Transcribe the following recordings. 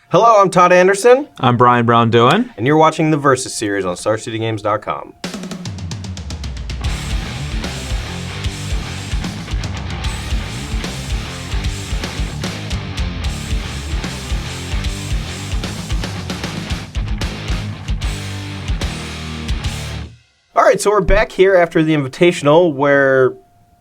Hello, I'm Todd Anderson. I'm Brian Braun-Duin. And you're watching the Versus series on StarCityGames.com. All right, so we're back here after the Invitational where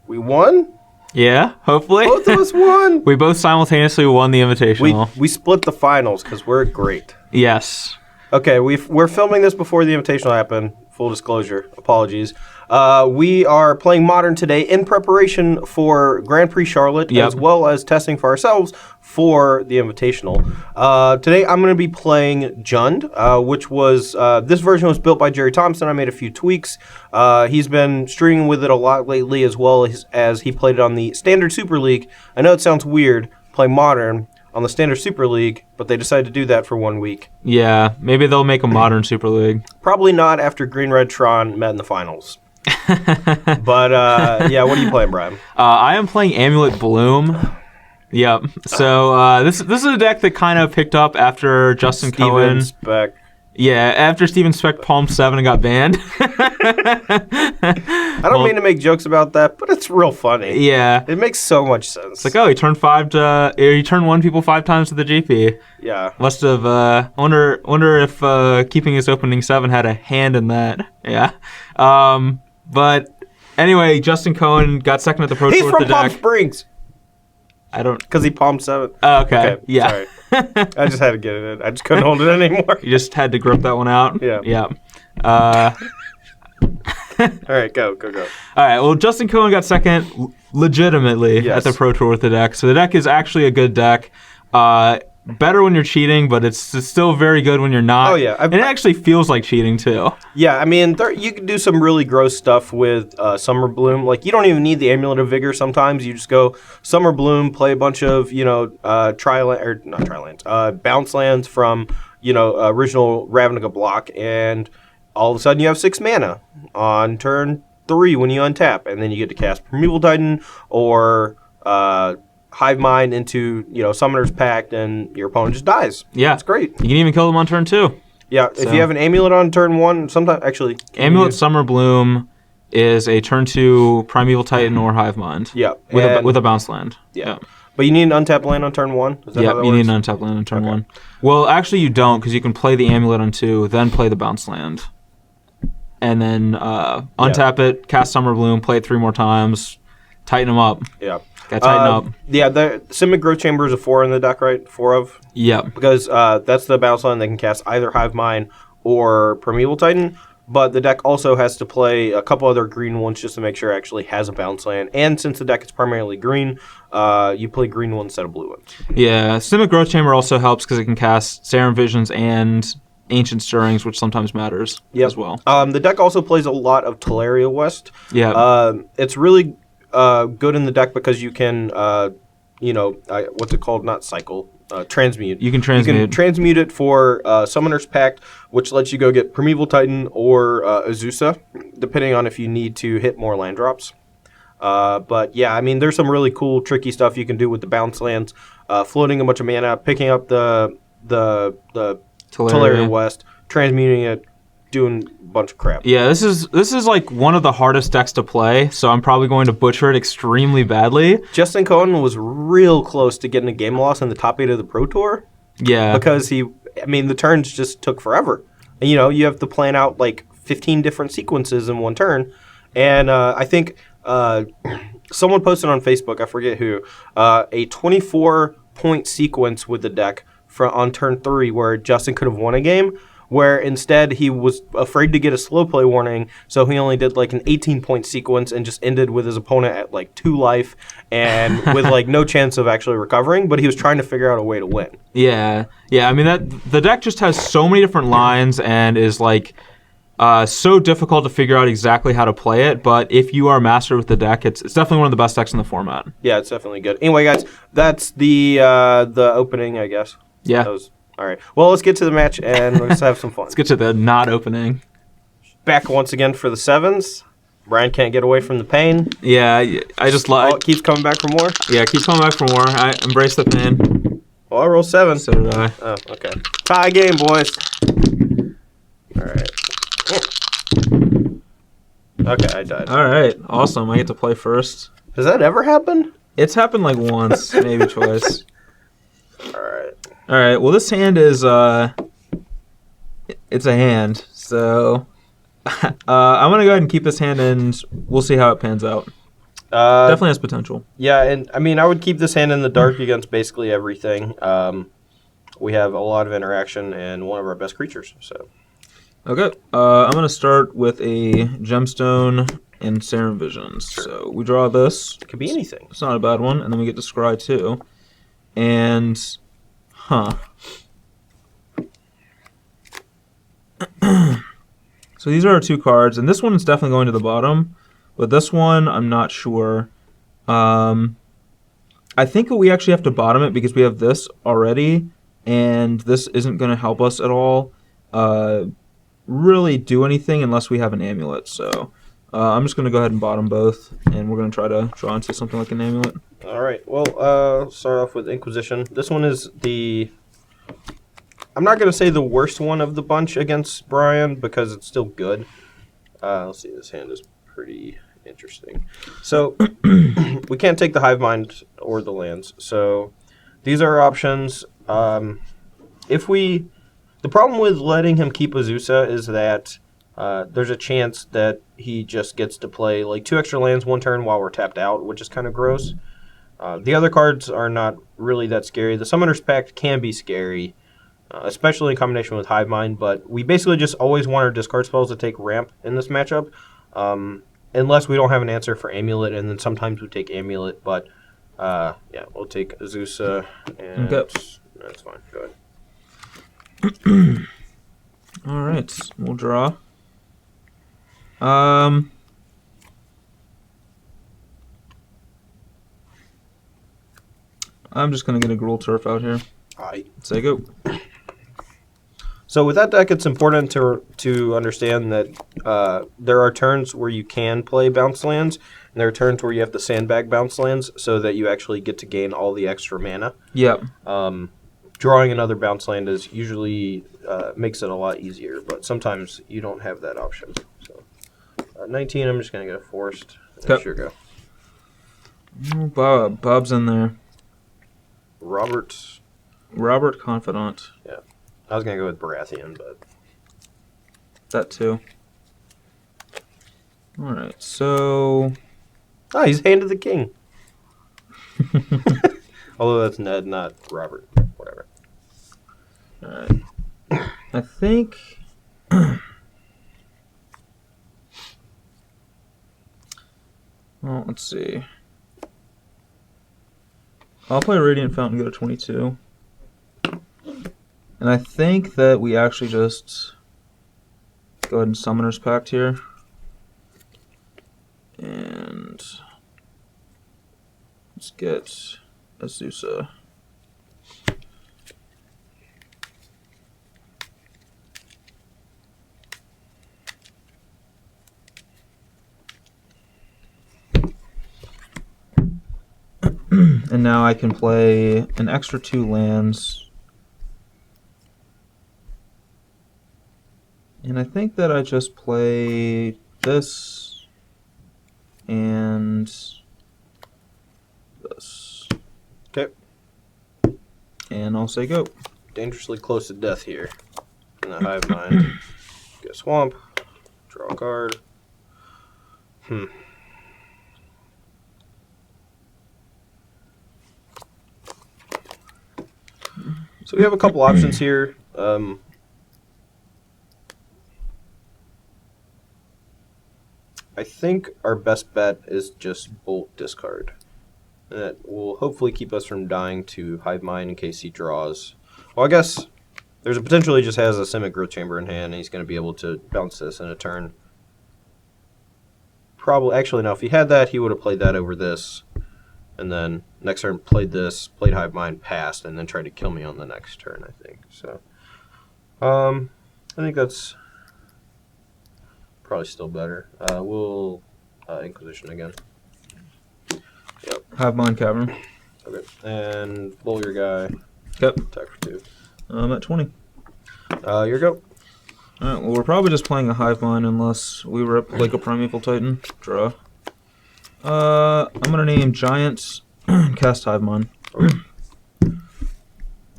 we won? Yeah, hopefully. Both of us won. We both simultaneously won the Invitational. We split the finals because we're great. Yes. Okay, we're filming this before the Invitational happened. Full disclosure, apologies. We are playing Modern today in preparation for Grand Prix Charlotte, as well as testing for ourselves for the Invitational. Today I'm going to be playing Jund, which was, this version was built by Jerry Thompson. I made a few tweaks. He's been streaming with it a lot lately, as well as he played it on the Standard Super League. I know it sounds weird, play Modern on the Standard Super League, but they decided to do that for 1 week. Yeah, maybe they'll make a Modern Super League. Probably not after Green Red Tron met in the finals. But, yeah, what are you playing, Brian? I am playing Amulet Bloom. Yep. So this is a deck that kind of picked up after Justin Cohen. Speck. Yeah, after Steven Speck palmed 7 and got banned. I don't mean to make jokes about that, but it's real funny. Yeah. It makes so much sense. It's like, oh, he turned 1 people 5 times to the GP. Yeah. Must have, wonder if keeping his opening 7 had a hand in that. Yeah. But anyway, Justin Cohen got second at the Pro Tour with the deck. He's from Palm Springs. I don't... Because he palmed 7. Oh, okay. Yeah. Sorry. I just had to get it in. I just couldn't hold it anymore. You just had to grip that one out? Yeah. Yeah. All right, go. All right, well, Justin Cohen got second legitimately at the Pro Tour with the deck. So the deck is actually a good deck. Better when you're cheating, but it's still very good when you're not. Oh, yeah. And it actually feels like cheating, too. Yeah, I mean, you can do some really gross stuff with Summer Bloom. Like, you don't even need the Amulet of Vigor sometimes. You just go Summer Bloom, play a bunch of, bounce lands from, original Ravnica block, and all of a sudden you have 6 mana on turn 3 when you untap. And then you get to cast Primeval Titan or... Hive Mind into, Summoner's Pact, and your opponent just dies. Yeah. It's great. You can even kill them on turn 2. Yeah, if you have an Amulet on turn 1, sometimes, actually... Amulet Summer Bloom is a turn 2 Primeval Titan or Hive Mind. Yeah. With a bounce land. Yeah. But you need an untapped land on turn 1? Is that how that you works? need an untapped land on turn 1. Well, actually you don't, because you can play the Amulet on 2, then play the bounce land. And then untap it, cast Summer Bloom, play it 3 more times, tighten them up. Yeah. Got to tighten up. Yeah, the Simic Growth Chamber is a 4 in the deck, right? 4 of? Yeah. Because that's the bounce line. They can cast either Hive Mind or Primeval Titan. But the deck also has to play a couple other green ones just to make sure it actually has a bounce land. And since the deck is primarily green, you play green ones instead of blue ones. Yeah, Simic Growth Chamber also helps because it can cast Serum Visions and Ancient Stirrings, which sometimes matters as well. The deck also plays a lot of Teleria West. Yeah. It's really... good in the deck because you can, what's it called? Not cycle, transmute. You can transmute. You can transmute it for Summoner's Pact, which lets you go get Primeval Titan or Azusa, depending on if you need to hit more land drops. But yeah, I mean, there's some really cool, tricky stuff you can do with the bounce lands, floating a bunch of mana, picking up the Teleria West, transmuting it, doing a bunch of crap. Yeah, this is like one of the hardest decks to play, so I'm probably going to butcher it extremely badly. Justin Cohen was real close to getting a game loss in the top 8 of the Pro Tour. Yeah. Because the turns just took forever. And, you have to plan out like 15 different sequences in one turn. And I think someone posted on Facebook, I forget who, a 24-point sequence with the deck on turn 3 where Justin could have won a game, where instead he was afraid to get a slow play warning, so he only did like an 18-point sequence and just ended with his opponent at like 2 life and with like no chance of actually recovering, but he was trying to figure out a way to win. Yeah, I mean, the deck just has so many different lines and is like so difficult to figure out exactly how to play it, but if you are a master with the deck, it's definitely one of the best decks in the format. Yeah, it's definitely good. Anyway, guys, that's the opening, I guess. Yeah. All right. Well, let's get to the match and let's have some fun. Let's get to the not opening. Back once again for the 7s. Brian can't get away from the pain. Yeah, I just like... it keeps coming back for more? Yeah, keep coming back for more. I embrace the pain. Well, I rolled 7. So did I. Oh, okay. Tie game, boys. All right. Okay, I died. All right, awesome. I get to play first. Does that ever happen? It's happened like once, maybe twice. All right. All right. Well, this hand is it's a hand. So I'm gonna go ahead and keep this hand, and we'll see how it pans out. Definitely has potential. Yeah, and I mean, I would keep this hand in the dark against basically everything. We have a lot of interaction and one of our best creatures. So. Okay. I'm gonna start with a gemstone and Serum Visions. Sure. So we draw this. It could be anything. It's not a bad one, and then we get to scry too. And so these are our 2 cards, and this one is definitely going to the bottom, but this one I'm not sure. I think we actually have to bottom it because we have this already, and this isn't going to help us at all really do anything unless we have an amulet. So I'm just going to go ahead and bottom both, and we're going to try to draw into something like an amulet. All right. Well, start off with Inquisition. This one is I'm not going to say the worst one of the bunch against Brian because it's still good. Let's see. This hand is pretty interesting. So we can't take the Hive Mind or the lands. So these are our options. The problem with letting him keep Azusa is that there's a chance that he just gets to play like 2 extra lands 1 turn while we're tapped out, which is kind of gross. The other cards are not really that scary. The Summoner's Pact can be scary, especially in combination with Hive Mind, but we basically just always want our discard spells to take ramp in this matchup, unless we don't have an answer for Amulet, and then sometimes we take Amulet, but yeah, we'll take Azusa, and that's fine. Go ahead. All right, we'll draw. I'm just going to get a Gruul Turf out here. All right. Say go. So with that deck, it's important to understand that there are turns where you can play bounce lands, and there are turns where you have to sandbag bounce lands so that you actually get to gain all the extra mana. Yep. Drawing another bounce land is usually makes it a lot easier, but sometimes you don't have that option. So 19, I'm just going to get a forced. Yep. Sure go. Oh, Bob's in there. Robert Confidant. Yeah. I was going to go with Baratheon, but... That too. Alright, so... Ah, he's Hand of the King. Although that's Ned, not Robert. Whatever. Alright. I think... Well, let's see. I'll play Radiant Fountain, go to 22. And I think that we actually just go ahead and Summoner's Pact here. And let's get Azusa. And now I can play an extra 2 lands. And I think that I just play this and this. Okay. And I'll say go. Dangerously close to death here. In the Hive Mind. Get a Swamp. Draw a card. So we have a couple options here. I think our best bet is just Bolt discard. And that will hopefully keep us from dying to Hive Mind in case he draws. Well, I guess there's a potential he just has a Simic Growth Chamber in hand, and he's going to be able to bounce this in a turn. Probably, actually, no, if he had that, he would have played that over this. And then next turn played this, played Hive Mind, passed, and then tried to kill me on the next turn, I think. So, I think that's probably still better. We'll Inquisition again. Yep. Hive Mind Cavern. Okay. And blow your guy. Yep. Attack for 2. I'm at 20. Your go. Alright, well, we're probably just playing a hive mind unless we rip like a Primeval Titan. Draw. I'm gonna name Giant cast hive mind. Okay.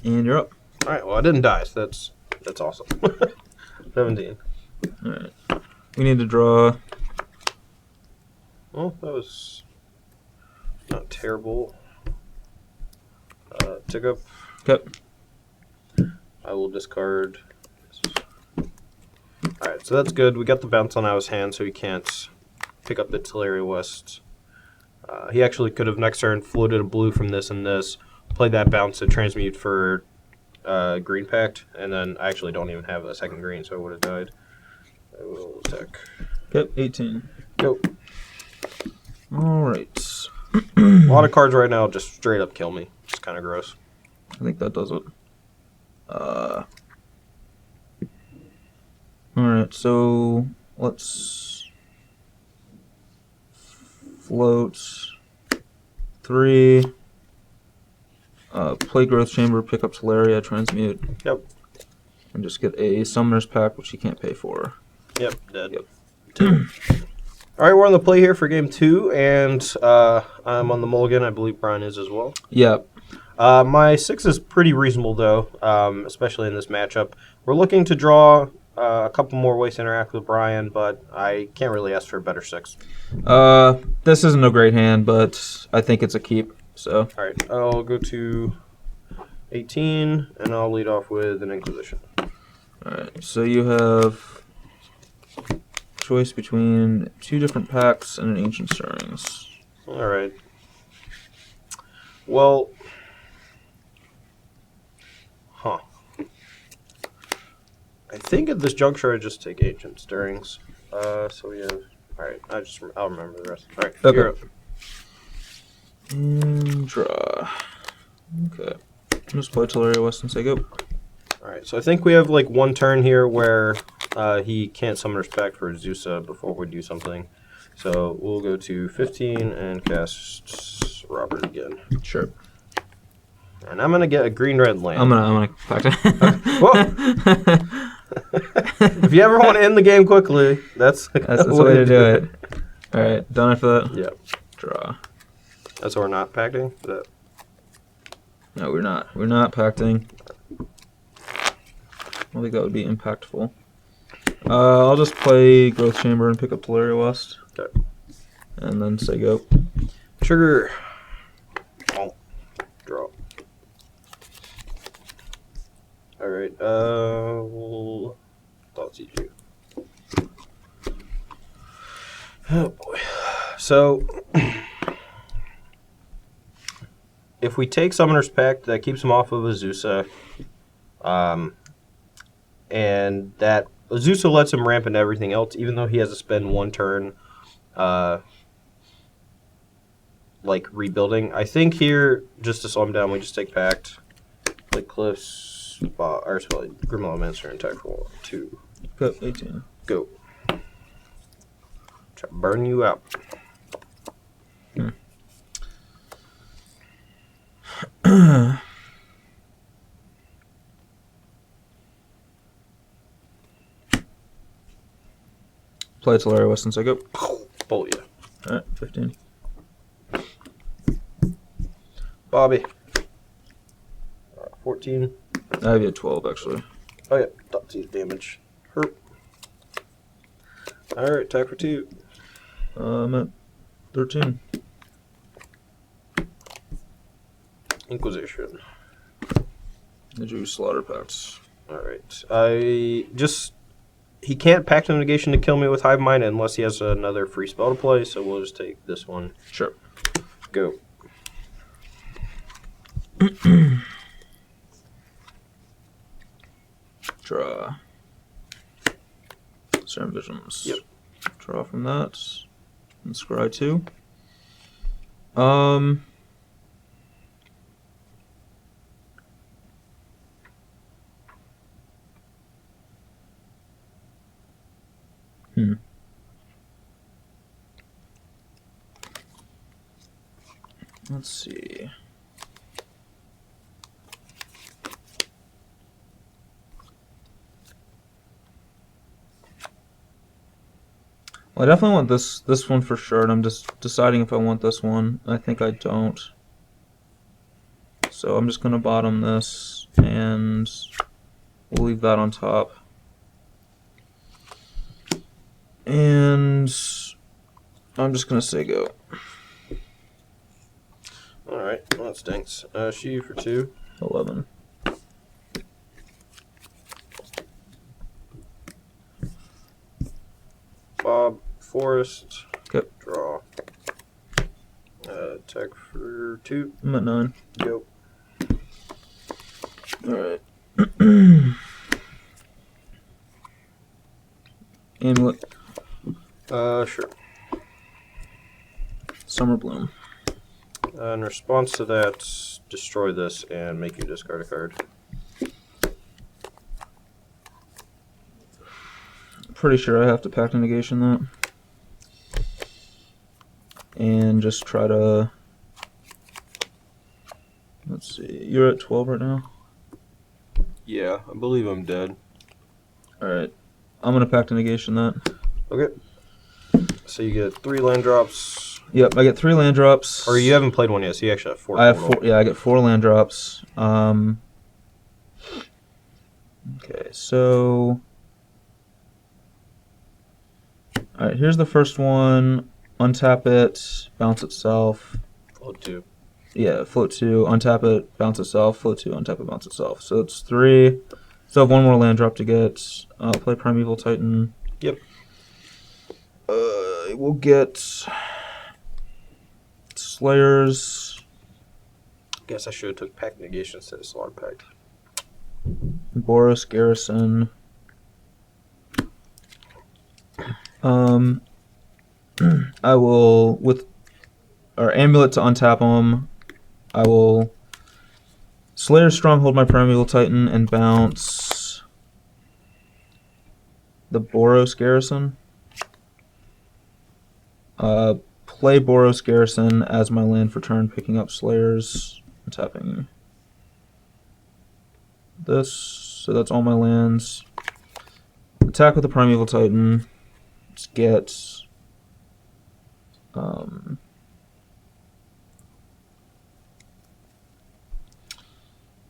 And you're up. Alright, well, I didn't die, so that's awesome. 17. Alright. We need to draw. Well, that was not terrible. Tick up. Yep. I will discard. Alright, so that's good. We got the bounce on out of his hand, so he can't pick up the Teleria West. He actually could have next turn floated a blue from this and this, played that bounce to transmute for green pact, and then I actually don't even have a second green, so I would have died. I will attack. Yep, 18. Go. Alright. A lot of cards right now just straight up kill me. It's kind of gross. I think that does it. Alright, so let's float 3. Play Growth Chamber, pick up Teleria, transmute. Yep. And just get a Summoner's Pack, which you can't pay for. Yep, dead. Yep. Alright, we're on the play here for game 2, and I'm on the mulligan. I believe Brian is as well. Yep. My 6 is pretty reasonable, though, especially in this matchup. We're looking to draw a couple more ways to interact with Brian, but I can't really ask for a better 6. This isn't a great hand, but I think it's a keep. So. Alright, I'll go to 18, and I'll lead off with an Inquisition. Alright, so you have choice between 2 different packs and an Ancient Stirrings. Alright. Well... Huh. I think at this juncture I just take Ancient Stirrings. So we have... Alright, I'll remember the rest. Alright, you're up. And draw. Okay. Just play Teleria West and say go. Alright, so I think we have like one turn here where he can't summon respect for Zeusa before we do something. So we'll go to 15 and cast Robert again. Sure. And I'm gonna get a green-red land. I'm gonna pack it. If you ever want to end the game quickly, that's the way to do it. Alright, done after that? Yep. Draw. That's why we're not packing? No, we're not. We're not pacting. I don't think that would be impactful. I'll just play Growth Chamber and pick up Teleria West. Okay. And then say go. Trigger. Oh. Draw. Alright, thoughts you. Oh boy. So if we take Summoner's Pact, that keeps him off of Azusa. And that Azusa lets him ramp into everything else, even though he has to spend one turn like rebuilding. I think here, just to slow him down, we just take Pact. Like Cliff's Grim Elementor and attack for 2. Go, 18. Go. Try to burn you out. Play Teleria West and say go. Oh, yeah. Alright, 15. Bobby. 14. I have you at 12, actually. Oh, yeah. Dot sees damage. Hurt. Alright, attack for 2. I'm at 13. Inquisition. Did you slaughter packs? Alright. He can't pact a negation to kill me with Hive Mind unless he has another free spell to play, so we'll just take this one. Sure. Go. Draw. Serum Visions. Yep. Draw from that. And scry 2. Let's see. Well, I definitely want this one for sure, and I'm just deciding if I want this one. I think I don't. So I'm just going to bottom this, and we'll leave that on top. And I'm just going to say go. All right. Well, that stinks. She for 2. 11. Bob, Forrest. Okay. Draw. Tech for 2. I'm at 9. Go. All right. Amulet. Sure. Summer Bloom. In response to that, destroy this and make you discard a card. Pretty sure I have to Pact of Negation that. And just try to... Let's see. You're at 12 right now? Yeah, I believe I'm dead. Alright. I'm going to Pact of Negation that. Okay. So you get 3 land drops. Yep, I get 3 land drops. Or you haven't played one yet, so you actually have 4 I have total. 4. Yeah, I get 4 land drops. Okay, so... Alright, here's the first one. Untap it, bounce itself. Float 2. Yeah, float 2, untap it, bounce itself, float 2, untap it, bounce itself. So it's 3. Still have 1 more land drop to get. Play Primeval Titan. Yep. We'll get Slayers. Guess I should have took Pact Negation instead of Slaughter Pact. Boros Garrison. I will, with our Amulet to untap them, I will Slayer's Stronghold my Primeval Titan and bounce the Boros Garrison. Play Boros Garrison as my land for turn, picking up Slayers and tapping this. So that's all my lands. Attack with the Primeval Titan. Let's get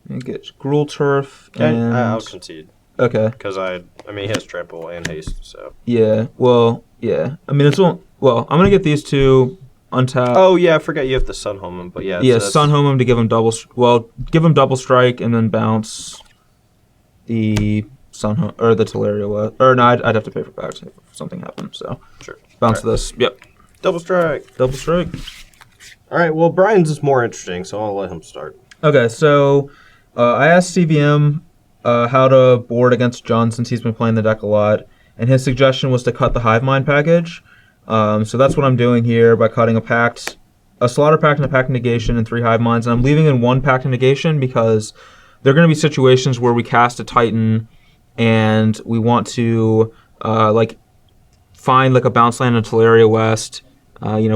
and get Gruul Turf and I'll concede. Okay. Because I mean, he has trample and haste, so. Yeah. Well, yeah. I mean, it's all. Well, I'm gonna get these 2 untap. Oh yeah, I forgot you have to Sun Home him, but yeah. Yeah, Sun Home him to give him double. Well, give him double strike and then bounce the Sun Home or the Teleria. Or no, I'd have to pay for packs if something happened. So Sure. bounce All right. this. Yep. Double strike. Double strike. All right. Well, Brian's is more interesting, so I'll let him start. Okay, so I asked CVM how to board against John since he's been playing the deck a lot, and his suggestion was to cut the Hive Mind package. So that's what I'm doing here by cutting a Slaughter Pact and a Pact of Negation and 3 Hive Minds, and I'm leaving in 1 Pact of Negation because there are going to be situations where we cast a Titan and we want to find like a bounce land in Teleria West,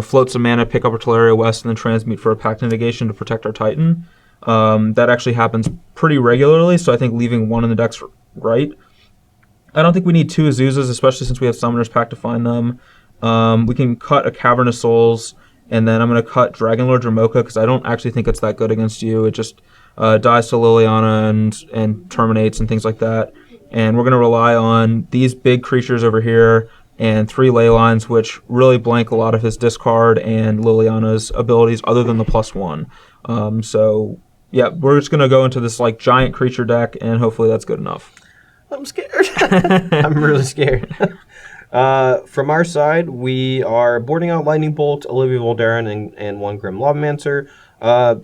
float some mana, pick up a Teleria West, and then transmute for a Pact of Negation to protect our Titan. That actually happens pretty regularly, so I think leaving 1 in the deck's right. I don't think we need 2 Azuzas, especially since we have Summoner's Pact to find them. We can cut a Cavern of Souls, and then I'm going to cut Dragonlord Dramoka because I don't actually think it's that good against you. It just dies to Liliana and terminates and things like that. And we're going to rely on these big creatures over here and 3 ley lines, which really blank a lot of his discard and Liliana's abilities other than the +1. So, yeah, we're just going to go into this like giant creature deck, and hopefully that's good enough. I'm scared. I'm really scared. From our side, we are boarding out Lightning Bolt, Olivia Voldaren, and 1 Grim Lavamancer.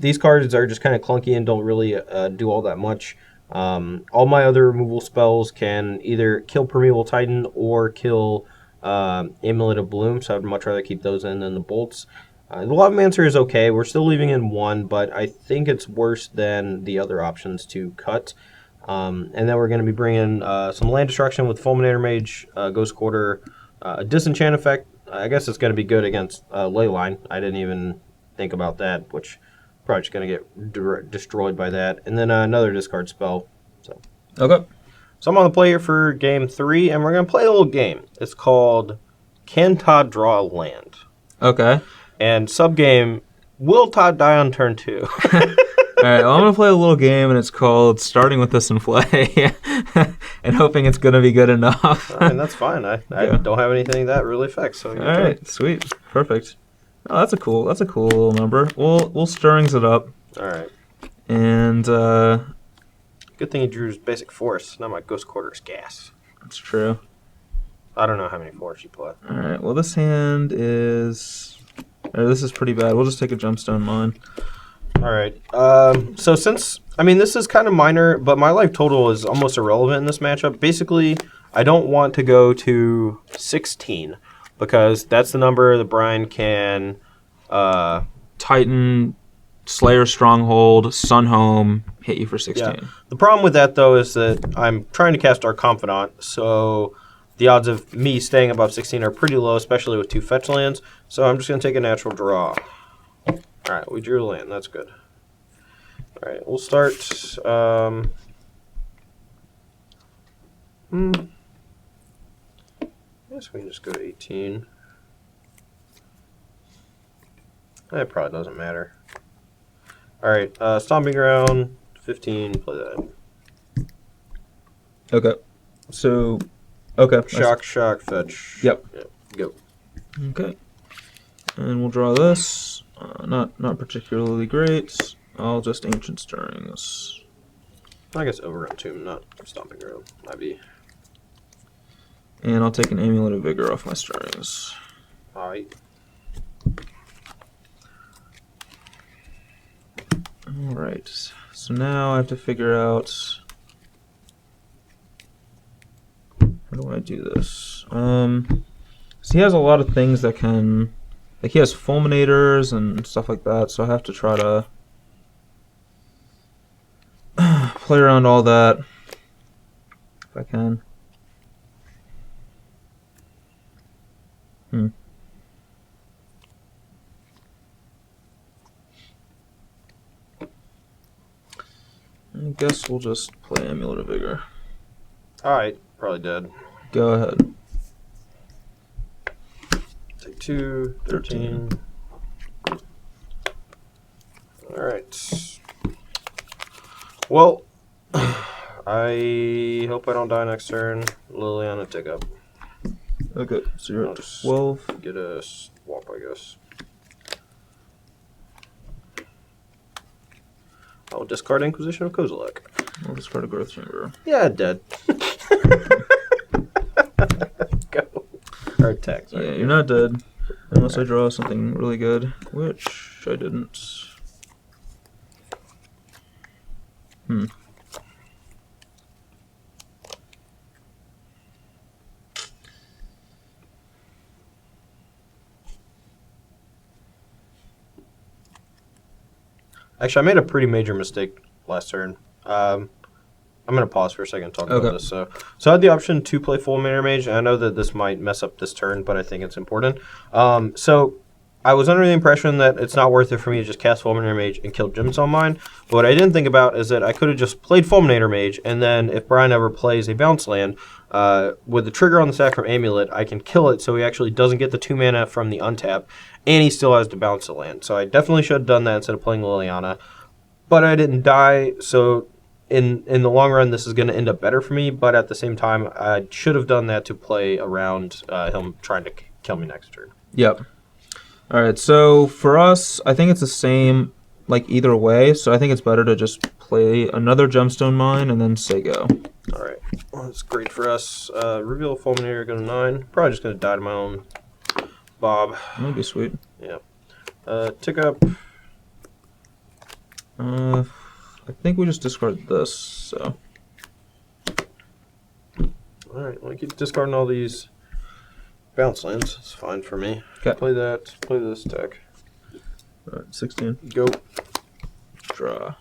These cards are just kind of clunky and don't really do all that much. All my other removal spells can either kill Primeval Titan or kill Amulet of Bloom, so I'd much rather keep those in than the bolts. The Lavamancer is okay. We're still leaving in 1, but I think it's worse than the other options to cut. And then we're going to be bringing some land destruction with Fulminator Mage, Ghost Quarter, a disenchant effect. I guess it's going to be good against Leyline. I didn't even think about that, which probably just going to get destroyed by that. And then another discard spell. So Okay. I'm on the play here for game 3, and we're going to play a little game. It's called can Todd draw a land? Okay. And subgame, will Todd die on turn 2? All right, well, I'm going to play a little game, and it's called Starting With This in Play, and hoping it's going to be good enough. I mean, that's fine. I don't have anything that really affects. So all right, sweet. Perfect. Oh, that's a cool little number. We'll Stirrings it up. All right. And, good thing he drew his basic force, not my Ghost Quarters gas. that's true. I don't know how many force you play. All right, well, this hand is... this is pretty bad. We'll just take a Gemstone Mine. All right. So since, I mean, this is kind of minor, but my life total is almost irrelevant in this matchup. Basically, I don't want to go to 16 because that's the number that Brian can... Titan, Slayer Stronghold, Sunhome, hit you for 16. Yeah. The problem with that, though, is that I'm trying to cast our Confidant, so the odds of me staying above 16 are pretty low, especially with 2 fetch lands. So I'm just going to take a natural draw. All right, we drew a land. That's good. All right, we'll start. I guess we can just go to 18. That probably doesn't matter. All right, Stomping Ground, 15, play that. Okay. So, okay. Shock, fetch. Yep. Go. Okay. And we'll draw this. Not particularly great. I'll just Ancient Stirrings. I guess Overrun Tomb, not Stomping Ground. Might be. And I'll take an Amulet of Vigor off my Stirrings. All right. Alright. So now I have to figure out... how do I do this? So he has a lot of things that can... like, he has Fulminators and stuff like that, so I have to try to play around all that if I can. I guess we'll just play Amulet of Vigor. Alright, probably dead. Go ahead. Take 2, 13. Alright. Well, I hope I don't die next turn. Liliana, take up. Okay, so you're I'll at just 12. Get a swap, I guess. I'll discard Inquisition of Kozilek. I'll discard a Growth Chamber. Yeah, dead. Go. Or attack, sorry. Yeah, you're not dead. Unless I draw something really good, which I didn't. Actually, I made a pretty major mistake last turn. I'm going to pause for a second and talk about this. So I had the option to play Fulminator Mage, and I know that this might mess up this turn, but I think it's important. So I was under the impression that it's not worth it for me to just cast Fulminator Mage and kill Gemstone Mine. But what I didn't think about is that I could have just played Fulminator Mage, and then if Brian ever plays a bounce land, with the trigger on the stack from Amulet, I can kill it so he actually doesn't get the 2 mana from the untap, and he still has to bounce the land. So I definitely should have done that instead of playing Liliana. But I didn't die, so in the long run, this is going to end up better for me. But at the same time, I should have done that to play around him trying to kill me next turn. Yep. All right, so for us, I think it's the same, like, either way. So I think it's better to just play another Gemstone Mine and then say go. All right. Well, that's great for us. Reveal Fulminator, go to 9. Probably just going to die to my own Bob. That'd be sweet. Yeah. Tick up. I think we just discard this, so. Alright, well, I keep discarding all these bounce lands. It's fine for me. Okay. Play that. Play this deck. Alright, 16. Go. Draw.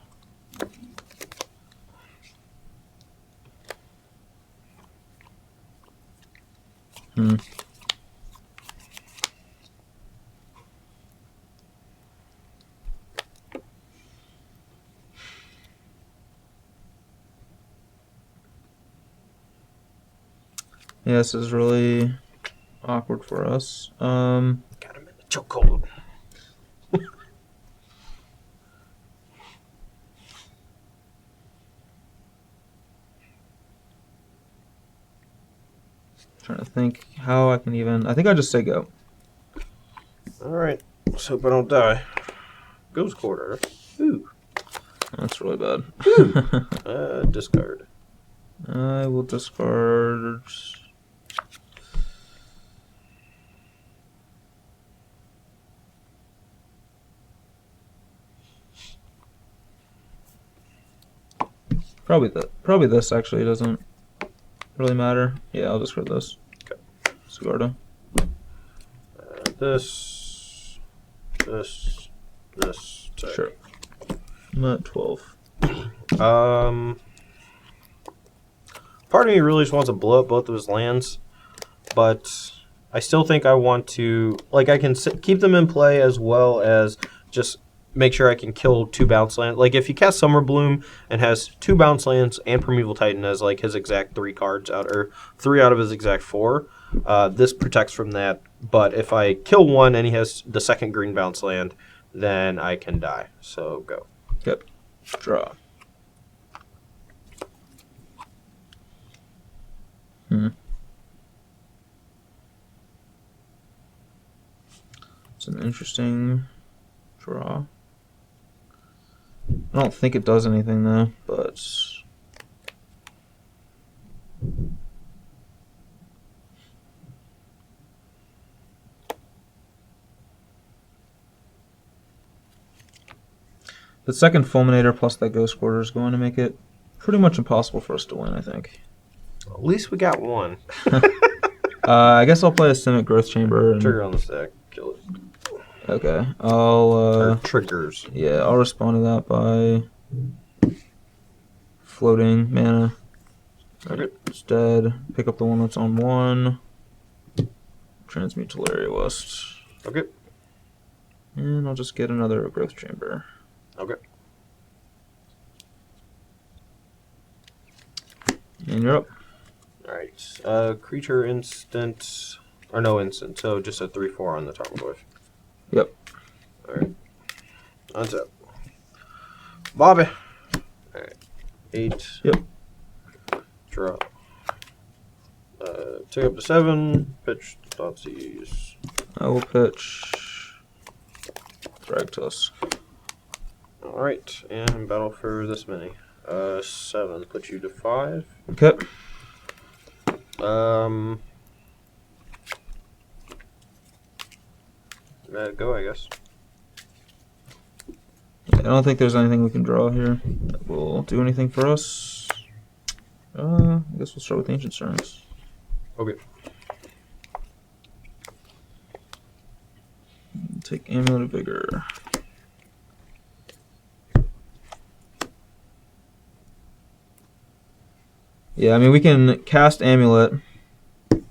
Yeah, this is really awkward for us. Got him in the chokehold. Trying to think how I can even. I think I just say go. All right. Let's hope I don't die. Ghost quarter. Ooh. That's really bad. Discard. I will discard. Probably this actually doesn't really matter. Yeah, I'll discard this. Okay. Sigarda. This. Check. Sure. I'm at 12. Part of me really just wants to blow up both of his lands, but I still think I want to, like, I can keep them in play as well as just make sure I can kill 2 bounce lands. Like, if he casts Summer Bloom and has 2 bounce lands and Primeval Titan as, like, his exact 3 cards out, or 3 out of his exact 4, this protects from that. But if I kill one and he has the second green bounce land, then I can die. So, go. Yep. Draw. It's an interesting draw. I don't think it does anything though, but the second Fulminator plus that Ghost Quarter is going to make it pretty much impossible for us to win, I think. At least we got one. I guess I'll play a Simic Growth Chamber. And, Trigger on the stack. Kill it. okay. I'll Or triggers. yeah, I'll respond to that by floating mana. Okay. Instead, pick up the one that's on 1. Transmute to Laria West. Okay. And I'll just get another Growth Chamber. Okay. And you're up. Alright. Creature instant. Or no instant, so just a 3/4 on the Tarmogoyf. Yep. Alright. Untap. Bobby. Alright. 8. Yep. Draw. Take up to 7. Pitch Thoughtseize. I will pitch Thragtusk. Alright. And battle for this many. 7. Put you to 5. Okay. Go, I guess. I don't think there's anything we can draw here that will do anything for us. I guess we'll start with Ancient Storms. Okay. Take Amulet of Vigor. Yeah, I mean, we can cast Amulet and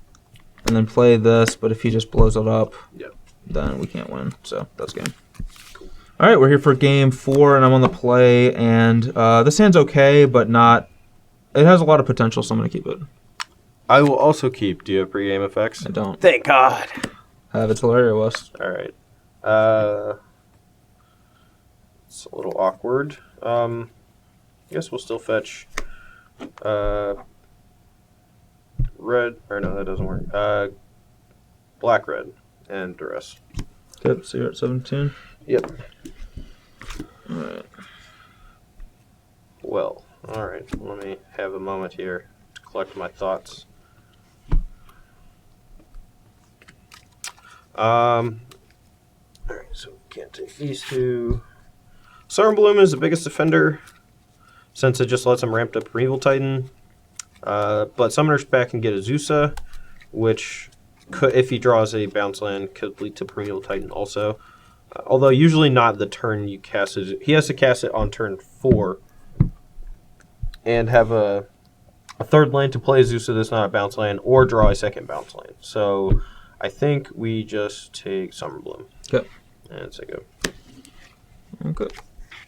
then play this, but if he just blows it up, Yep. then we can't win. So that's game. Cool. All right, we're here for game 4, and I'm on the play, and this hand's okay, but not. It has a lot of potential, so I'm going to keep it. I will also keep. Do you have pregame effects? I don't. Thank God. I have a Teleria West. All right. It's a little awkward. I guess we'll still fetch red. Or no, that doesn't work. Black, red, and duress. Okay, so you're at 17. Yep. All right. Well, all right. Let me have a moment here to collect my thoughts. All right, so can't take these two. Summer Bloom is the biggest defender since it just lets him ramp up Primeval Titan. But Summoner's Pact can get a Zusa, which, could, if he draws a bounce land, could lead to Primeval Titan also. Although usually not the turn you cast it. He has to cast it on turn 4 and have a third land to play a Zusa that's not a bounce land, or draw a second bounce land. So I think we just take Summer Bloom. Okay. And say go. Okay.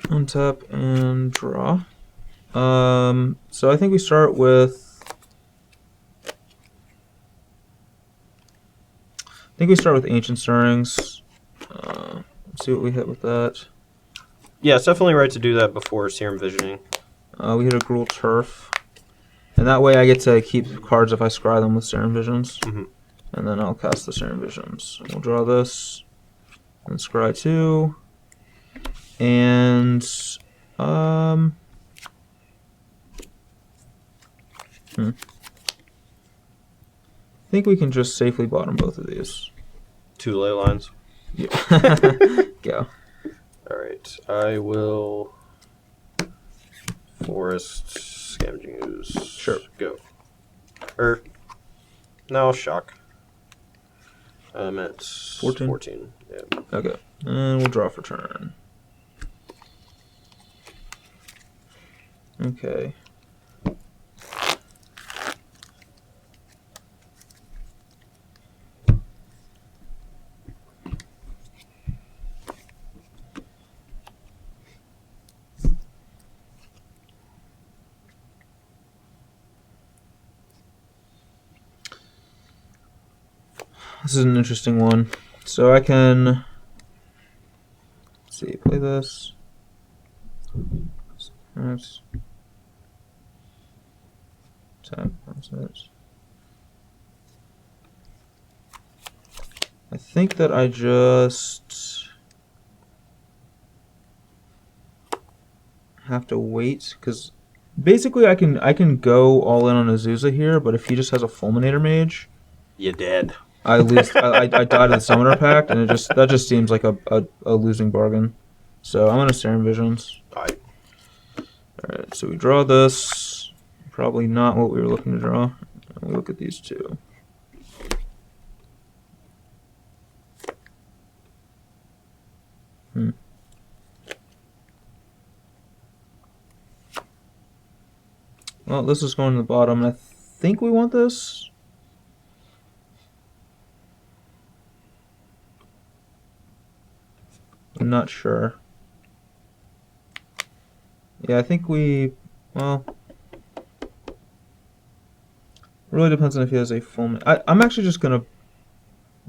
Untap and draw. So I think we start with think we start with Ancient Stirrings. Let's see what we hit with that. Yeah, it's definitely right to do that before Serum Visioning. We hit a Gruul Turf. And that way I get to keep cards if I scry them with Serum Visions. Mm-hmm. And then I'll cast the Serum Visions. We'll draw this. And scry 2. And... I think we can just safely bottom both of these. 2 ley lines. Yeah. Go. Alright, I will Forest Scavenging Ooze. Sure. Go. No, Shock. I'm at 14. Yeah. Okay. And we'll draw for turn. Okay. This is an interesting one. So I can, let's see, play this. That's tap. I think that I just have to wait because basically I can go all in on Azusa here, but if he just has a Fulminator Mage, you're dead. I lose. I died to the Summoner Pact, and that just seems like a losing bargain. So I'm gonna Serum Visions. Alright. Alright, so we draw this. Probably not what we were looking to draw. And we look at these two. Well, this is going to the bottom, and I think we want this. I'm not sure. Yeah, I think we, well, really depends on if he has a full. I'm actually just gonna,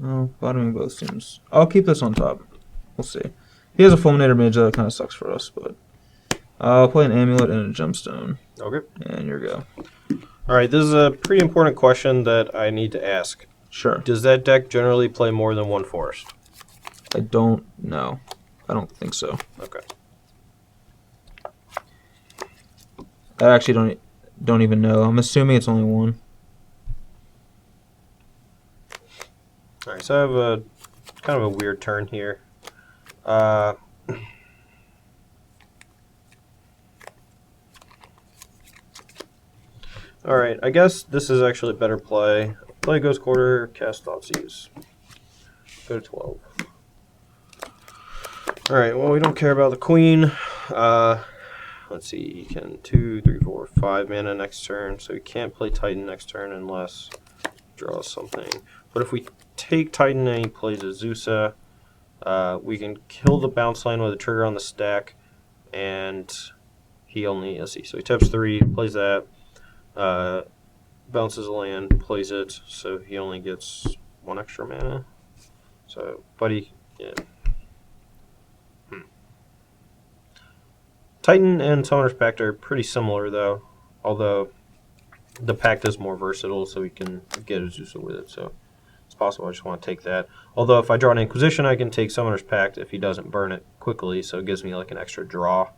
well, bottoming both seems. I'll keep this on top. We'll see. If he has a Fulminator Mage, that kind of sucks for us, but I'll play an Amulet and a Gemstone. Okay. And your go. All right, this is a pretty important question that I need to ask. Sure. Does that deck generally play more than one forest? I don't know. I don't think so. Okay. I actually don't even know. I'm assuming it's only one. All right, so I have a kind of a weird turn here. All right, I guess this is actually a better play. Play Ghost Quarter, cast Thoughtseize. Go to 12. All right, well, we don't care about the Queen. Let's see, he can 2, 3, 4, 5 mana next turn, so he can't play Titan next turn unless he draws something. But if we take Titan and he plays Azusa, we can kill the bounce line with a trigger on the stack, and he only, let's see, so he taps 3, plays that, bounces a land, plays it, so he only gets 1 extra mana. So, but he, yeah. Titan and Summoner's Pact are pretty similar, though, although the Pact is more versatile, so we can get Azusa with it, so it's possible I just want to take that. Although if I draw an Inquisition, I can take Summoner's Pact if he doesn't burn it quickly, so it gives me like an extra draw.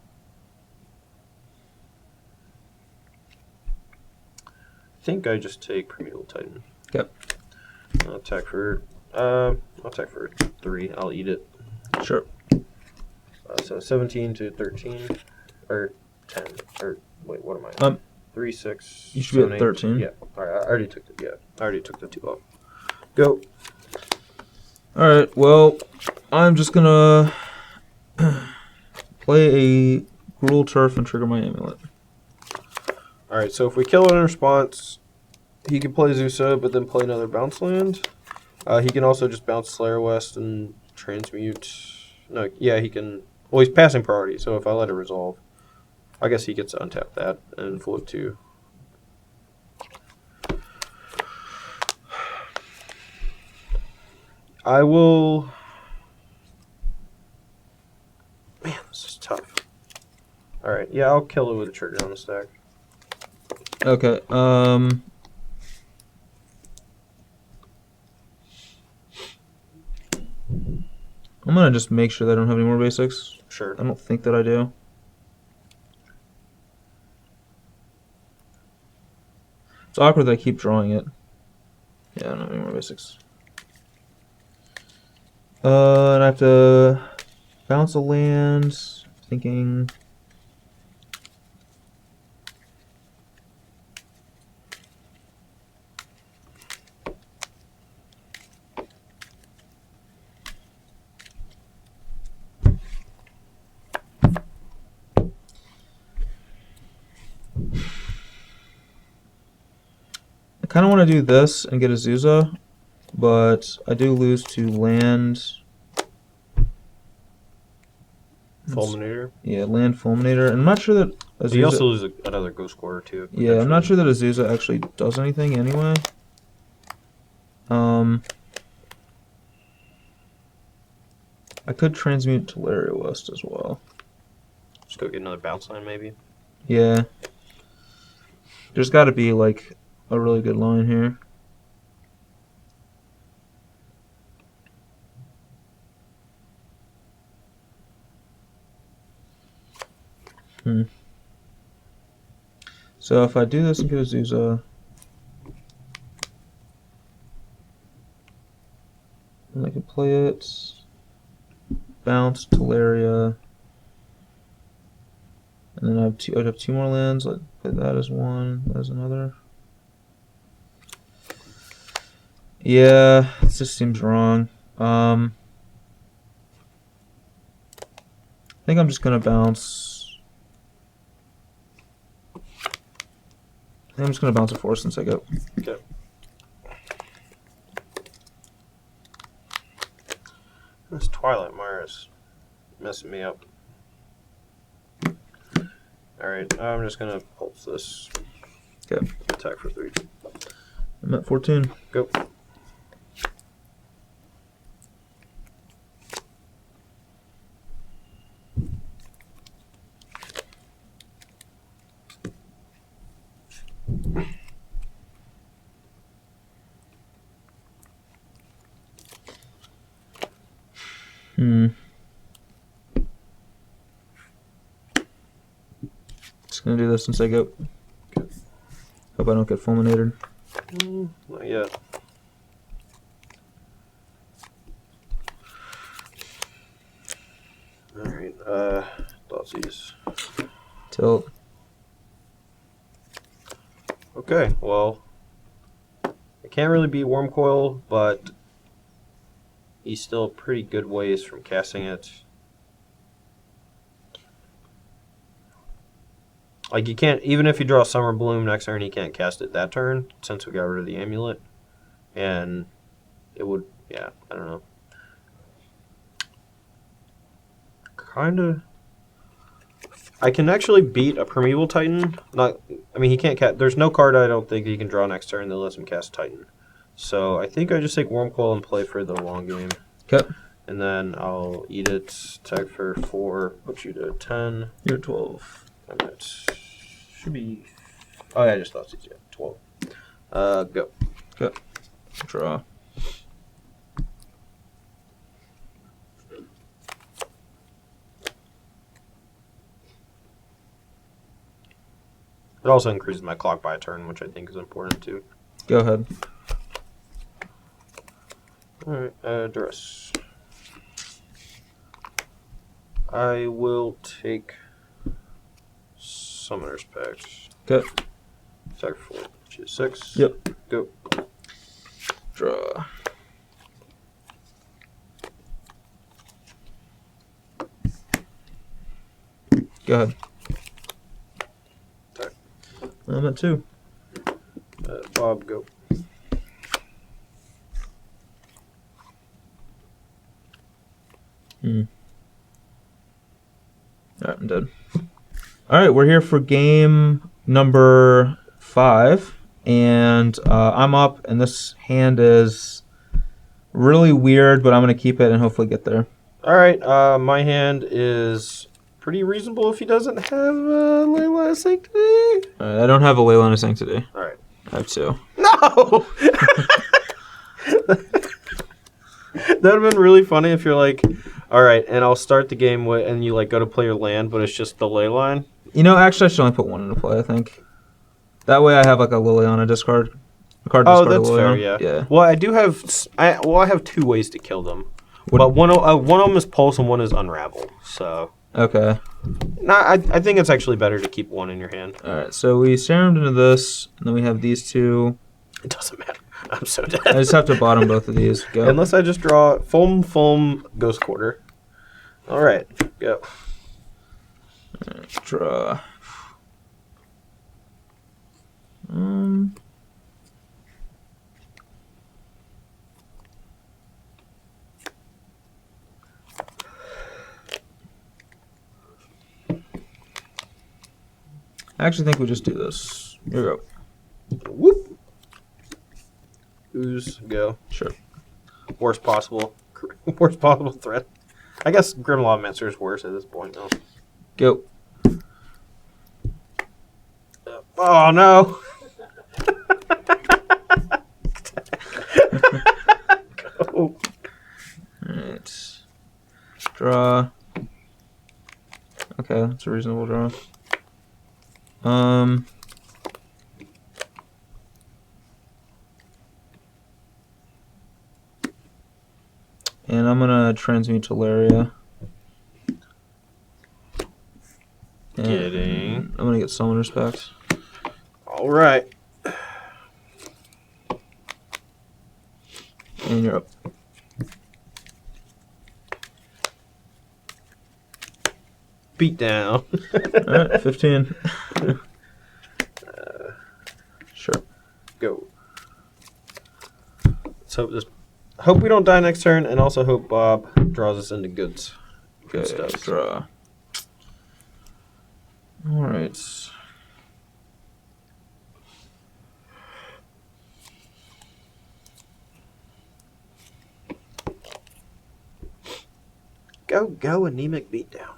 I think I just take Primeval Titan. Yep. I'll attack for 3. I'll eat it. Sure. So 17 to 13, or 10, or wait, what am I? 3, 6. You should be at 8. 13. Yeah. All right. I already took the. Yeah. I already took the 2 off. Go. All right. Well, I'm just gonna play a Gruul Turf and trigger my Amulet. All right. So if we kill it in response, he can play Zusa, but then play another bounce land. He can also just bounce Slayer West and transmute. No. Yeah. He can. Well, he's passing priority, so if I let it resolve, I guess he gets to untap that and float 2. I will... Man, this is tough. Alright, yeah, I'll kill it with a trigger on the stack. Okay, I'm gonna just make sure that I don't have any more basics. Sure. I don't think that I do. It's awkward that I keep drawing it. Yeah, I don't have any more basics. And I have to bounce a land. Thinking. I kind of want to do this and get a Zuza, but I do lose to land. Fulminator. Yeah, land Fulminator. And I'm not sure that Azusa... You also lose another Ghost Quarter, too. Yeah, I'm not sure that Azusa actually does anything anyway. I could transmute Teleria West as well. Just go get another bounce line, maybe? Yeah. There's got to be, like, a really good line here. So if I do this and get a Zuza, and I can play it, bounce Teleria, and then I'd have two more lands. I'd play that as one, that as another. Yeah, it just seems wrong. I think I'm just gonna bounce. I'm just going to bounce a 4 since I go. Okay. This Twilight Mire is messing me up. Alright, I'm just going to pulse this. Okay. Attack for 3. I'm at 14. Go. Just gonna do this since I go. Okay. Hope I don't get fulminated. Not yet. Alright, Thoughtseize. Tilt. Okay, well, I can't really beat Worm Coil, but he's still pretty good ways from casting it. Like, you can't, even if you draw Summer Bloom next turn, he can't cast it that turn, since we got rid of the amulet. And it would, yeah, I don't know. Kinda. I can actually beat a Primeval Titan. Not, I mean, he can't cast, there's no card I don't think he can draw next turn that lets him cast Titan. So I think I just take Worm Coil and play for the long game. Okay. And then I'll eat it, tag for 4, put you to 10. You're at 12. I'm at, should be, oh yeah, I just thought it's easier. 12. Go. Okay. Draw. It also increases my clock by a turn, which I think is important too. Go ahead. Alright, Duress. I will take Summoner's Pact. Okay. Attack 4, which is 6. Yep. Go. Draw. Go ahead. Attack. I'm at 2. Bob, go. Alright, I'm dead. Alright, we're here for game number 5. And I'm up, and this hand is really weird, but I'm going to keep it and hopefully get there. All right, my hand is pretty reasonable if he doesn't have Layla Sanctity. All right, I don't have a Leyline of Sanctity. All right. I have 2. No! That would have been really funny if you're like, all right, and I'll start the game and you like go to play your land, but it's just the ley line. You know, actually, I should only put 1 into play, I think. That way I have like a Liliana discard. A card Oh, discard that's fair, yeah. Yeah. Well, I do have, I have 2 ways to kill them. But one of them is Pulse and one is Unravel, so. Okay. No, I think it's actually better to keep 1 in your hand. All right, so we Serumed into this, and then we have these 2. It doesn't matter. I'm so dead. I just have to bottom both of these. Go. Unless I just draw Foam, Ghost Quarter. All right, go. All right, draw. I actually think we just do this. Here we go. Whoop. Ooze, go. Sure. Worst possible threat. I guess Grimlaw Mancer is worse at this point, though. Go. Oh, no. Go. Alright. Draw. Okay, that's a reasonable draw. And I'm gonna transmute to Laria. Kidding. I'm gonna get Summoner's Pact. All right. And you're up. Beat down. Alright, 15. Sure. Go. Let's hope we don't die next turn, and also hope Bob draws us into good stuff. Draw. Alright. Go, anemic beatdown.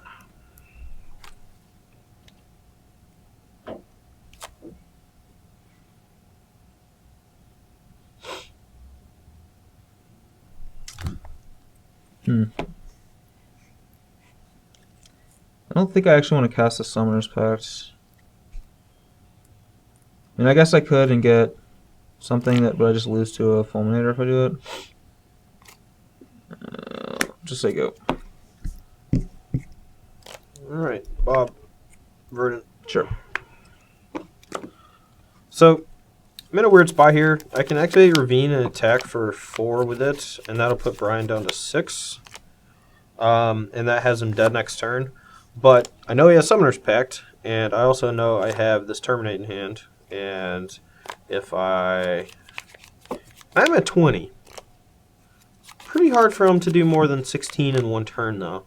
I don't think I actually want to cast the Summoner's Pact. I mean, I guess I could and get something but I just lose to a Fulminator if I do it. Just say go. Alright, Bob. Verdant. Sure. So, I'm in a weird spot here. I can activate Ravine and attack for 4 with it, and that'll put Brian down to 6. And that has him dead next turn. But I know he has Summoner's Pact, and I also know I have this Terminate in hand. And if I'm at 20. Pretty hard for him to do more than 16 in 1 turn, though.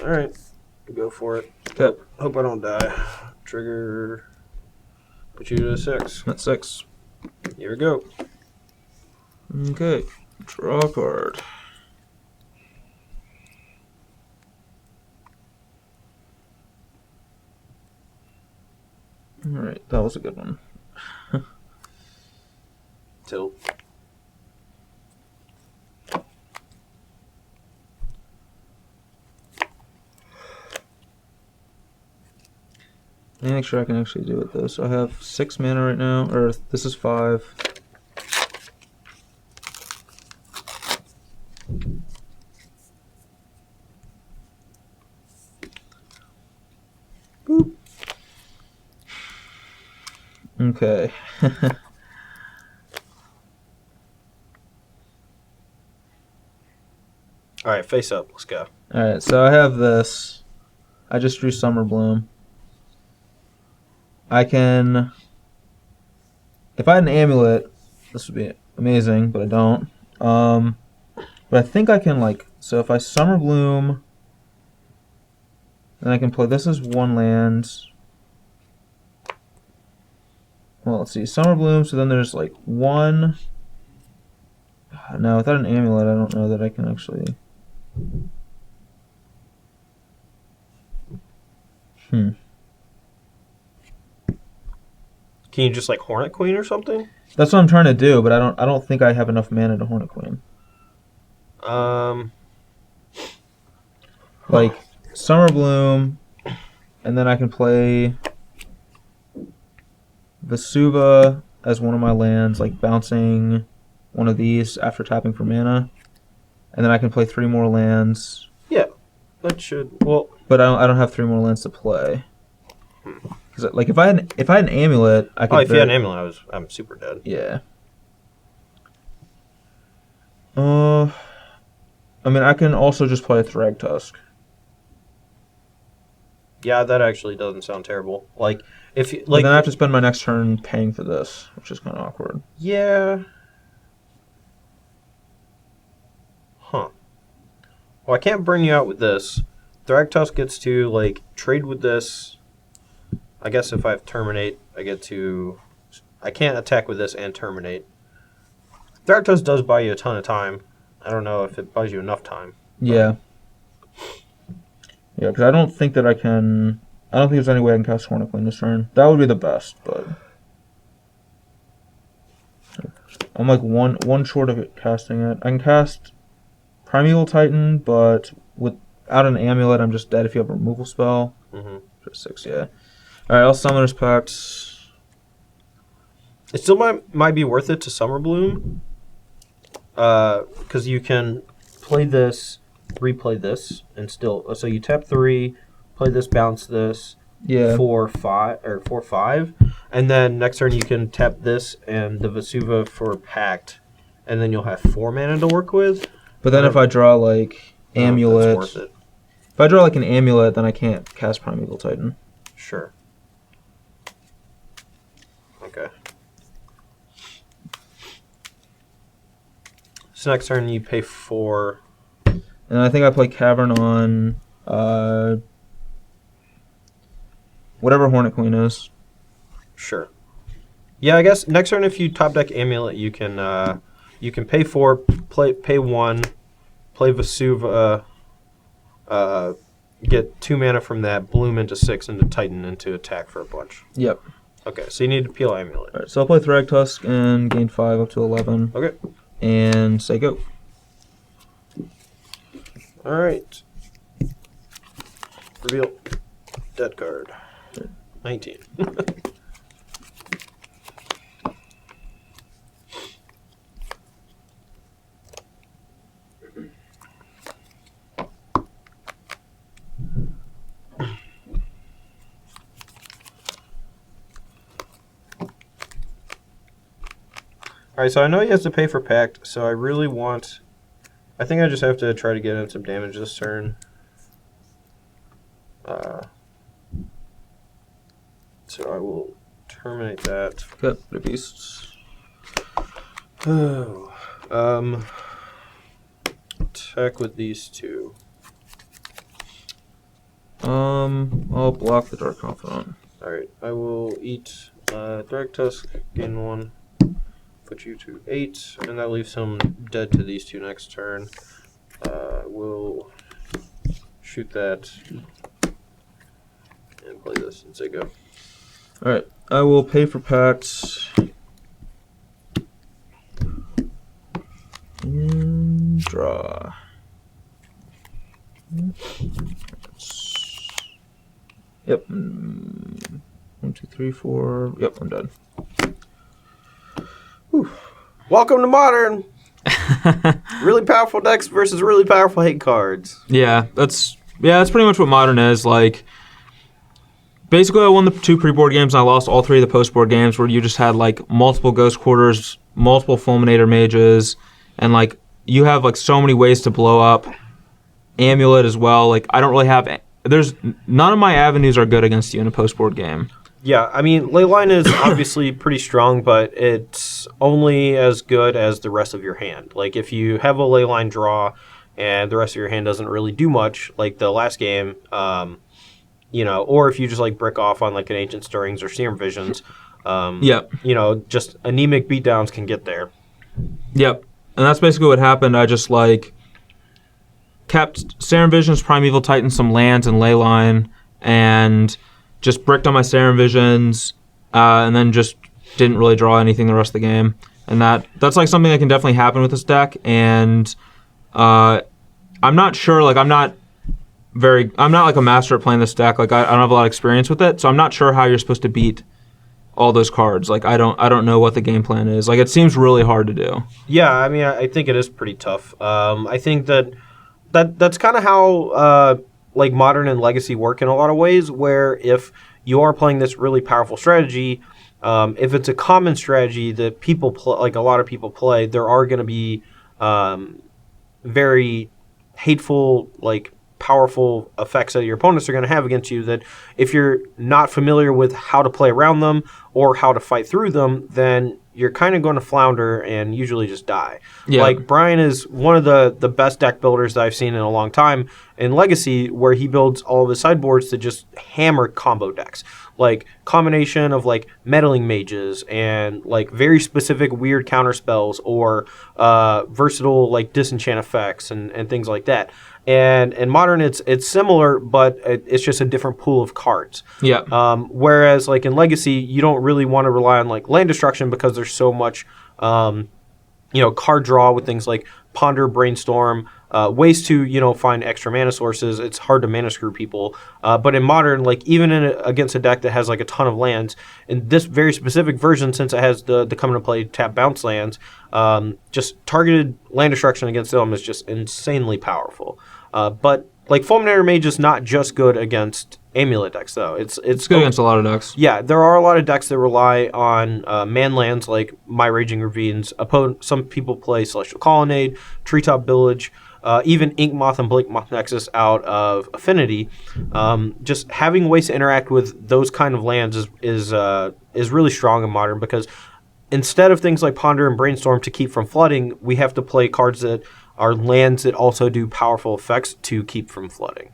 Alright, go for it. Okay. Hope I don't die. Trigger. Put you to 6. That's 6. Here we go. Okay. Draw a card. Alright, that was a good one. Tilt. Let me make sure I can actually do it though. So I have 6 mana right now, or this is 5. Boop. Okay. Alright, face up. Let's go. Alright, so I have this. I just drew Summer Bloom. I can... If I had an amulet, this would be amazing, but I don't. But I think I can, like... So if I Summer Bloom... Then I can play... This is 1 land. Well, let's see. Summer Bloom, so then there's like one... No, without an amulet, I don't know that I can actually... Can you just like Hornet Queen or something? That's what I'm trying to do, but I don't think I have enough mana to Hornet Queen. Like Summer Bloom, and then I can play Vesuva as one of my lands, like bouncing one of these after tapping for mana, and then I can play 3 more lands. Yeah, that should But I don't have 3 more lands to play. Cause like if I had an amulet, I could. Oh, if you had an amulet, I'm super dead. Yeah. I mean, I can also just play a Thragtusk. Yeah, that actually doesn't sound terrible. Like if you But then I have to spend my next turn paying for this, which is kind of awkward. Yeah. Huh. Well, I can't burn you out with this. Thragtusk gets to like trade with this. I guess if I have Terminate, I get to... I can't attack with this and Terminate. Thragtusk does buy you a ton of time. I don't know if it buys you enough time. Yeah. Yeah, because I don't think that I can... I don't think there's any way I can cast Hornet Queen this turn. That would be the best, but... I'm like one short of it casting it. I can cast Primeval Titan, but without an amulet, I'm just dead if you have a removal spell. Mm-hmm. Just 6, yeah. Alright, I'll Summoner's Pact. It still might be worth it to Summer Bloom. Because you can play this, replay this, and still... So you tap 3, play this, bounce this, Yeah. 4/5, and then next turn you can tap this and the Vesuva for Pact, and then you'll have 4 mana to work with. But then if I draw like amulet, that's worth it. If I draw like an amulet, then I can't cast Primeval Titan. Sure. Okay. So next turn you pay 4. And I think I play Cavern on whatever Hornet Queen is. Sure. Yeah, I guess next turn if you top deck Amulet, you can pay 4, pay 1, play Vesuva, get 2 mana from that, bloom into 6 into Titan into attack for a bunch. Yep. Okay, so you need to peel Amulet. Alright, so I'll play Thragtusk and gain 5 up to 11. Okay. And say go. Alright. Reveal. Dead card. 19. Alright, so I know he has to pay for Pact, so I really want... I think I just have to try to get in some damage this turn. So I will terminate that. Good, the beasts. Oh. Attack with these 2. I'll block the Dark Confidant. Alright, I will eat Thragtusk, gain 1. Put you to 8, and that leaves him dead to these 2 next turn. We'll shoot that and play this and say go. Alright, I will pay for Pact. And draw. Yep. 1, 2, 3, 4. Yep, I'm done. Whew. Welcome to Modern! Really powerful decks versus really powerful hate cards. Yeah, that's pretty much what Modern is. Like, basically, I won the 2 pre-board games, and I lost all 3 of the post-board games, where you just had like multiple Ghost Quarters, multiple Fulminator Mages, and like you have like so many ways to blow up. Amulet as well. Like, I don't really have. There's none of my avenues are good against you in a post-board game. Yeah, I mean, Leyline is obviously pretty strong, but it's only as good as the rest of your hand. Like, if you have a Leyline draw and the rest of your hand doesn't really do much, like the last game, or if you just, like, brick off on, like, an Ancient Stirrings or Serum Visions, Yep. Just anemic beatdowns can get there. Yep. And that's basically what happened. I just kept Serum Visions, Primeval Titan, some lands and Leyline, and just bricked on my Serum Visions, and then just didn't really draw anything the rest of the game. And that's something that can definitely happen with this deck. And I'm not sure. I'm not a master at playing this deck. I don't have a lot of experience with it, so I'm not sure how you're supposed to beat all those cards. I don't know what the game plan is. It seems really hard to do. Yeah, I mean, I think it is pretty tough. I think that's kind of how Modern and Legacy work in a lot of ways, where if you are playing this really powerful strategy, if it's a common strategy that people play, a lot of people play, there are going to be very hateful, powerful effects that your opponents are going to have against you, that if you're not familiar with how to play around them or how to fight through them, then you're kind of going to flounder and usually just die. Yeah. Brian is one of the best deck builders that I've seen in a long time in Legacy, where he builds all of his sideboards to just hammer combo decks. Combination of meddling mages and very specific weird counter spells, or versatile disenchant effects and things like that. And in Modern, it's similar, but it's just a different pool of cards. Yeah. Whereas in Legacy, you don't really want to rely on land destruction, because there's so much card draw with things like Ponder, Brainstorm, ways to find extra mana sources. It's hard to mana screw people. But in Modern, even against a deck that has a ton of lands, in this very specific version, since it has the come into play tap bounce lands, just targeted land destruction against them is just insanely powerful. But Fulminator Mage is not just good against Amulet decks, though. It's good against a lot of decks. Yeah, there are a lot of decks that rely on man lands like My Raging Ravines. Some people play Celestial Colonnade, Treetop Village, even Ink Moth and Blink Moth Nexus out of Affinity. Just having ways to interact with those kind of lands is really strong in Modern, because instead of things like Ponder and Brainstorm to keep from flooding, we have to play cards that are lands that also do powerful effects to keep from flooding.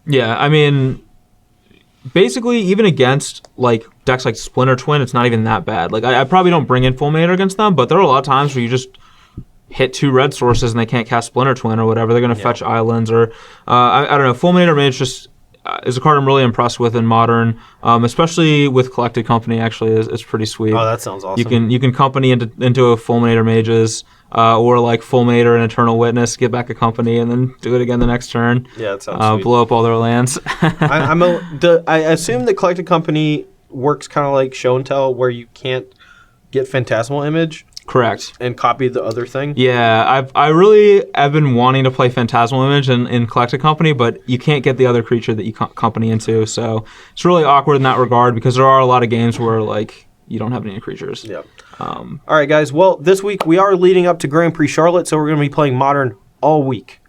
Yeah, I mean, basically, even against decks like Splinter Twin, it's not even that bad. I probably don't bring in Fulminator against them, but there are a lot of times where you just hit 2 red sources and they can't cast Splinter Twin or whatever. They're going to fetch islands, or I don't know. Fulminator Mage just is a card I'm really impressed with in Modern, especially with Collected Company. Actually, it's pretty sweet. Oh, that sounds awesome. You can company into a Fulminator Mages. Or Fulminator and Eternal Witness, get back a company, and then do it again the next turn. Yeah, that sounds sweet. Blow up all their lands. I assume the Collected Company works kind of like Show and Tell, where you can't get Phantasmal Image. Correct. And copy the other thing. Yeah, I've been wanting to play Phantasmal Image in Collected Company, but you can't get the other creature that you company into, so it's really awkward in that regard, because there are a lot of games where you don't have any creatures. Yeah. All right, guys. Well, this week we are leading up to Grand Prix Charlotte, so we're going to be playing Modern all week.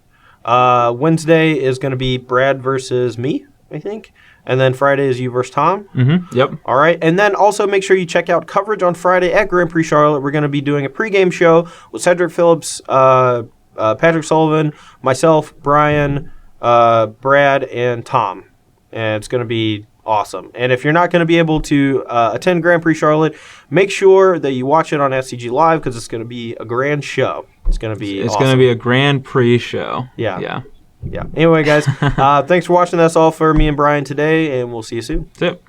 Wednesday is going to be Brad versus me, I think. And then Friday is you versus Tom. Mm-hmm. Yep. All right. And then also make sure you check out coverage on Friday at Grand Prix Charlotte. We're going to be doing a pregame show with Cedric Phillips, Patrick Sullivan, myself, Brian, Brad, and Tom. And it's going to be awesome. And if you're not going to be able to attend Grand Prix Charlotte, make sure that you watch it on SCG Live, because it's going to be a grand show. It's going to be It's awesome. going to be a Grand Prix show. Yeah. Anyway, guys, thanks for watching. That's all for me and Brian today, and we'll see you soon. That's it.